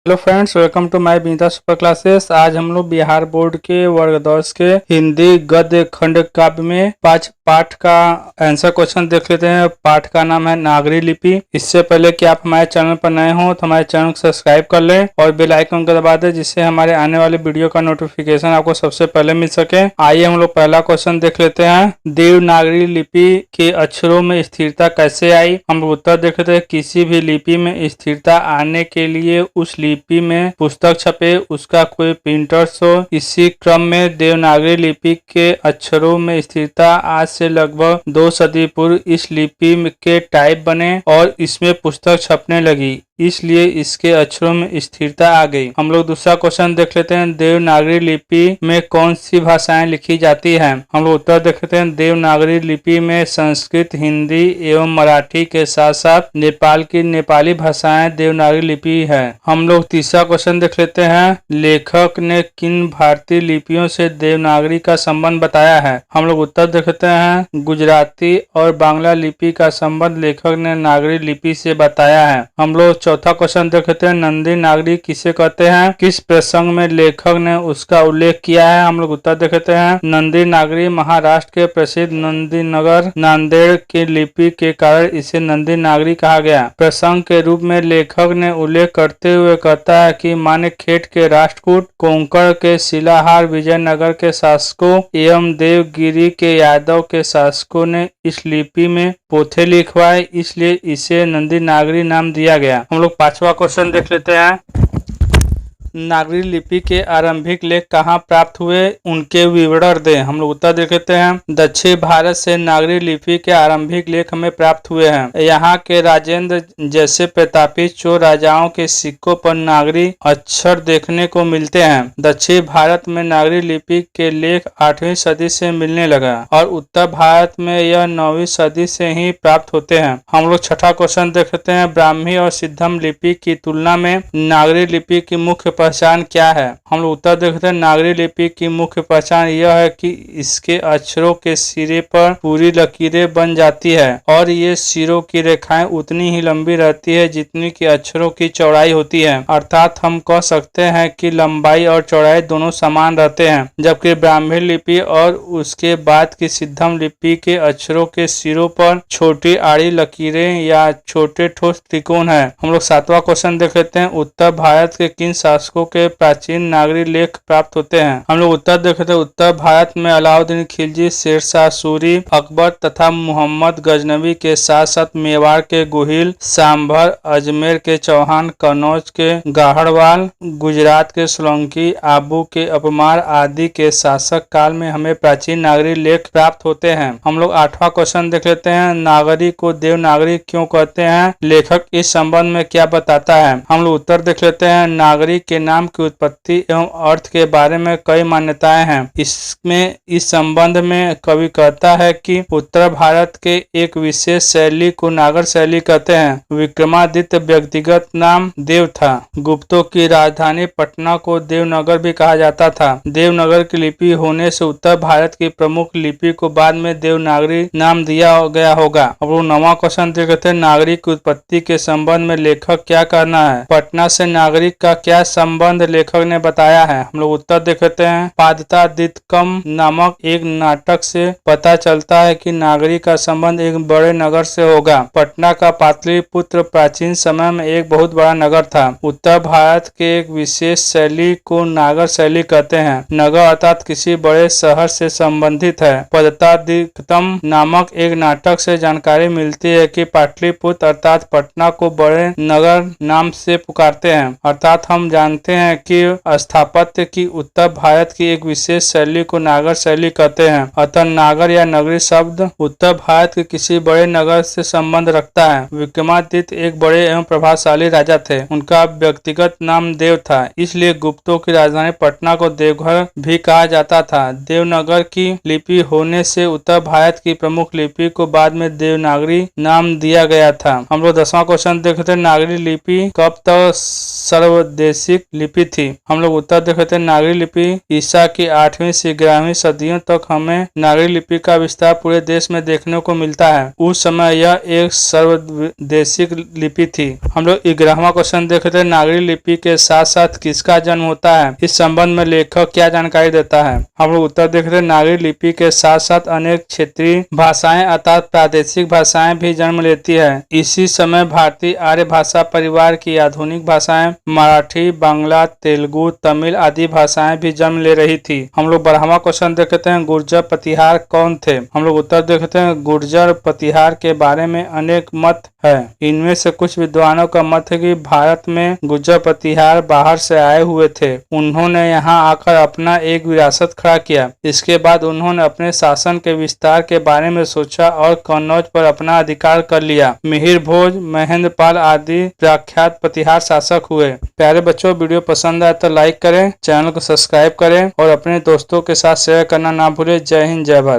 Hello friends, welcome to my बीता super classes. आज हम लोग बिहार बोर्ड के वर्ग 10 के हिंदी गद्य खंड काव्य में 5 पाठ का आंसर क्वेश्चन देख लेते हैं। पाठ का नाम है नागरी लिपि। इससे पहले कि आप हमारे चैनल पर नए हो तो हमारे चैनल को सब्सक्राइब कर लें और बेल आइकन को दबा दें, जिससे हमारे आने वाले वीडियो का नोटिफिकेशन आपको सबसे पहले मिल सके। आइए हम लोग पहला क्वेश्चन देख लेते हैं। देवनागरी लिपि के अक्षरों में स्थिरता कैसे आई? हम लोग उत्तर देख लेते हैं। किसी भी लिपि में स्थिरता आने के लिए उस लिपि में पुस्तक छपे, उसका कोई प्रिंटर्स हो। इसी क्रम में देवनागरी लिपि के अक्षरों में स्थिरता आज से लगभग 2 सदी पूर्व इस लिपि के टाइप बने और इसमें पुस्तक छपने लगी, इसलिए इसके अक्षरों में स्थिरता आ गई। हम लोग दूसरा क्वेश्चन देख लेते हैं। देवनागरी लिपि में कौन सी भाषाएं लिखी जाती हैं? हम लोग उत्तर देख लेते हैं। देवनागरी लिपि में संस्कृत, हिंदी एवं मराठी के साथ साथ नेपाल की नेपाली भाषाएं देवनागरी लिपि है। हम लोग तीसरा क्वेश्चन देख लेते हैं। लेखक ने किन भारतीय लिपियों से देवनागरी का संबंध बताया है? हम लोग उत्तर देख लेते हैं। गुजराती और बांग्ला लिपि का संबंध लेखक ने नागरी लिपि से बताया है। हम लोग चौथा क्वेश्चन देख लेते हैं। नंदी नागरी किसे कहते हैं? किस प्रसंग में लेखक ने उसका उल्लेख किया है? हम लोग उत्तर देख लेते हैं। नंदी नागरी महाराष्ट्र के प्रसिद्ध नंदी नगर नांदेड़ की लिपि के कारण इसे नंदी नागरी कहा गया। प्रसंग के रूप में लेखक ने उल्लेख करते हुए कहता है कि मानेखेट के राष्ट्रकूट, कोंकण के शिलाहार, विजयनगर के शासकों एवं देवगिरी के यादव के शासकों ने इस लिपि में पोथे लिखवाए, इसलिए इसे नंदी नागरी नाम दिया गया। हम लोग पांचवा क्वेश्चन देख लेते हैं। नागरी लिपि के आरंभिक लेख कहाँ प्राप्त हुए, उनके विवरण दें। हम लोग उत्तर देख लेते हैं। दक्षिण भारत से नागरी लिपि के आरंभिक लेख हमें प्राप्त हुए हैं। यहाँ के राजेंद्र जैसे प्रतापी चोर राजाओं के सिक्कों पर नागरी अक्षर देखने को मिलते हैं। दक्षिण भारत में नागरी लिपि के लेख 8वीं सदी से मिलने लगा और उत्तर भारत में यह 9वीं सदी से ही प्राप्त होते हैं। हम लोग छठा क्वेश्चन देख लेते हैं। ब्राह्मी और सिद्धम लिपि की तुलना में नागरी लिपि की मुख्य पहचान क्या है? हम लोग उत्तर देखते हैं। नागरी लिपि की मुख्य पहचान यह है कि इसके अक्षरों के सिरे पर पूरी लकीरें बन जाती है और ये सिरों की रेखाएं उतनी ही लंबी रहती है जितनी कि अक्षरों की चौड़ाई होती है। अर्थात हम कह सकते हैं कि लंबाई और चौड़ाई दोनों समान रहते हैं। जबकि ब्राह्मी लिपि और उसके बाद की सिद्धम लिपि के अक्षरों के सिरों पर छोटी आड़ी लकीरें या छोटे ठोस त्रिकोण है। हम लोग सातवां क्वेश्चन देख लेते हैं। उत्तर भारत के किन शासकों के प्राचीन नागरी लेख प्राप्त होते हैं? हम लोग उत्तर देखते हैं। उत्तर भारत में अलाउद्दीन खिलजी, शेरशाह सूरी, अकबर तथा मोहम्मद गजनवी के साथ साथ मेवाड़ के गोहिल, सांभर, अजमेर के चौहान, कन्नौज के गाहड़वाल, गुजरात के सोलंकी, आबू के अपमार आदि के शासक काल में हमें प्राचीन नागरी लेख प्राप्त होते हैं। हम लोग आठवां क्वेश्चन देख लेते हैं। नागरी को देवनागरी क्यों कहते हैं? लेखक इस संबंध में क्या बताता है? हम लोग उत्तर देख लेते हैं। नागरी के नाम की उत्पत्ति एवं अर्थ के बारे में कई मान्यताएं हैं। इसमें इस संबंध में कवि कहता है कि उत्तर भारत के एक विशेष शैली को नागर शैली कहते हैं। विक्रमादित्य व्यक्तिगत नाम देव था। गुप्तों की राजधानी पटना को देवनगर भी कहा जाता था। देवनगर की लिपि होने से उत्तर भारत की प्रमुख लिपि को बाद में देवनागरी नाम दिया गया होगा। अब लोग 9वां क्वेश्चन देखते हैं। नागरी की उत्पत्ति के संबंध में लेखक क्या कहना है? पटना से नागरिक का क्या संबंध लेखक ने बताया है? हम लोग उत्तर देखते हैं। पादतादितकम नामक एक नाटक से पता चलता है कि नागरी का संबंध एक बड़े नगर से होगा। पटना का पाटलिपुत्र प्राचीन समय में एक बहुत बड़ा नगर था। उत्तर भारत के एक विशेष शैली को नागर शैली कहते हैं। नगर अर्थात किसी बड़े शहर से संबंधित है। पदतादितकम नामक एक नाटक से जानकारी मिलती है कि पाटलिपुत्र अर्थात पटना को बड़े नगर नाम से पुकारते हैं। अर्थात हम जानते हैं कि स्थापत्य की उत्तर भारत की एक विशेष शैली को नागर शैली कहते हैं। अतः नागर या नगरी शब्द उत्तर भारत के किसी बड़े नगर से संबंध रखता है। विक्रमादित्य एक बड़े एवं प्रभावशाली राजा थे। उनका व्यक्तिगत नाम देव था, इसलिए गुप्तों की राजधानी पटना को देवघर भी कहा जाता था। देवनगर की लिपि होने से उत्तर भारत की प्रमुख लिपि को बाद में देवनागरी नाम दिया गया था। हम लोग 10वां क्वेश्चन देखते हैं। नागरी लिपि कब तक सर्वदेशिक लिपि थी। हम लोग उत्तर देख रहे थे नागरी लिपि ईसा की 8वीं से 11वीं सदियों तक हमें नागरी लिपि का विस्तार पूरे देश में देखने को मिलता है। उस समय यह एक सर्वदेशिक लिपि थी। हम लोग 11वां क्वेश्चन देख रहे थे नागरी लिपि के साथ साथ किसका जन्म होता है, इस संबंध में लेखक क्या जानकारी देता है। हम लोग उत्तर देख रहे थे नागरी लिपि के साथ साथ अनेक क्षेत्रीय भाषाएं अर्थात प्रादेशिक भाषाएं भी जन्म लेती है। इसी समय भारतीय आर्य भाषा परिवार की आधुनिक भाषाएं मराठी, बांग्ला, तेलुगु, तमिल आदि भाषाएं भी जन्म ले रही थी। हम लोग 12वां क्वेश्चन देखते हैं गुर्जर प्रतिहार कौन थे। हम लोग उत्तर देखते हैं गुर्जर प्रतिहार के बारे में अनेक मत है। इनमें से कुछ विद्वानों का मत है कि भारत में गुर्जर प्रतिहार बाहर से आए हुए थे। उन्होंने यहाँ आकर अपना एक विरासत खड़ा किया। इसके बाद उन्होंने अपने शासन के विस्तार के बारे में सोचा और कन्नौज पर अपना अधिकार कर लिया। मिहिर भोज, महेंद्रपाल आदि प्रख्यात प्रतिहार शासक हुए। प्यारे बच्चों, वीडियो पसंद आए तो लाइक करें, चैनल को सब्सक्राइब करें और अपने दोस्तों के साथ शेयर करना ना भूलें। जय हिंद, जय भारत।